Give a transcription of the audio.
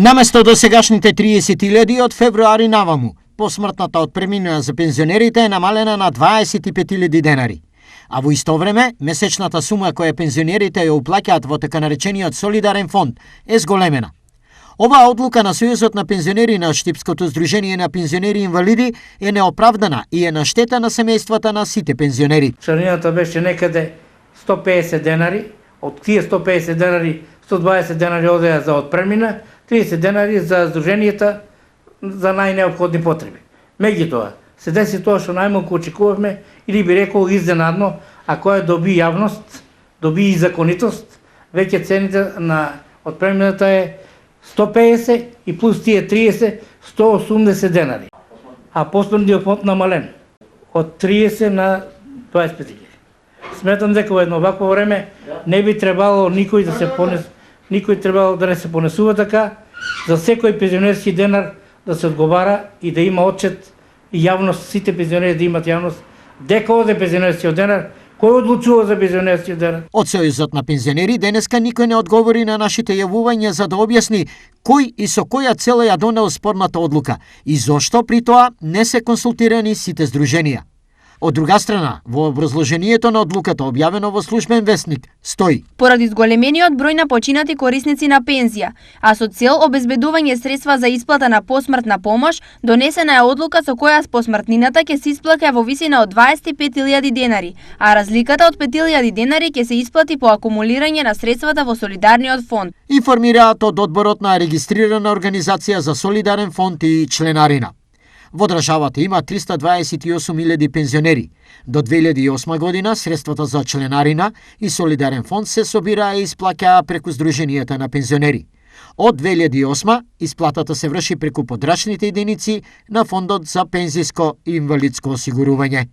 Наместо досегашните 30.000 од февруари наваму, посмртната отпремнина за пензионерите е намалена на 25.000 денари. А во исто време, месечната сума која пензионерите ја уплаќаат во така наречениот солидарен фонд е зголемена. Оваа одлука на Сојузот на пензионери на Штипското здружение на пензионери инвалиди е неоправдана и е на штета на семејствата на сите пензионери. Членината беше некаде 150 денари, од тие 150 денари, 120 денари одеа за отпремнина, 30 денари за здруженијата за најнеопходни потреби. Меѓутоа, се деси тоа што најмалку очекувавме или би рекол изненадно, а која доби јавност, доби и законитост, веќе цените на отпремнината е 150 и плюс тие 30, 180 денари. А посмртниот фонд намален од 30 на 25.000. Сметам дека во едно вакво време не би требало никој требало да не се понесува така, за секој пензионерски денар да се одговара и да има отчет и јавност, сите пензионери да имат јавност, дека оде пензионерскиот денар, кој одлучува за пензионерскиот денар. Од Сојузот на пензионери денеска никој не одговори на нашите јавувања за да објасни кој и со која цел ја донел спорната одлука и зошто при тоа не се консултирани сите здруженија. Од друга страна, во образложението на одлуката објавено во Службен весник стои: поради зголемениот број на починати корисници на пензија, а со цел обезбедување средства за исплата на посмртна помош, донесена е одлука со која посмртнината ќе се исплаќа во висина од 25.000 денари, а разликата од 5.000 денари ќе се исплати по акумулирање на средствата во солидарниот фонд. Информираат од одборот на регистрирана организација за солидарен фонд и членарина. Во државата има 328.000 пензионери. До 2008 година средствата за членарина и солидарен фонд се собираа и исплаќаа преку Сдруженијата на пензионери. Од 2008 исплатата се врши преку подрачните единици на Фондот за пензиско и инвалидско осигурување.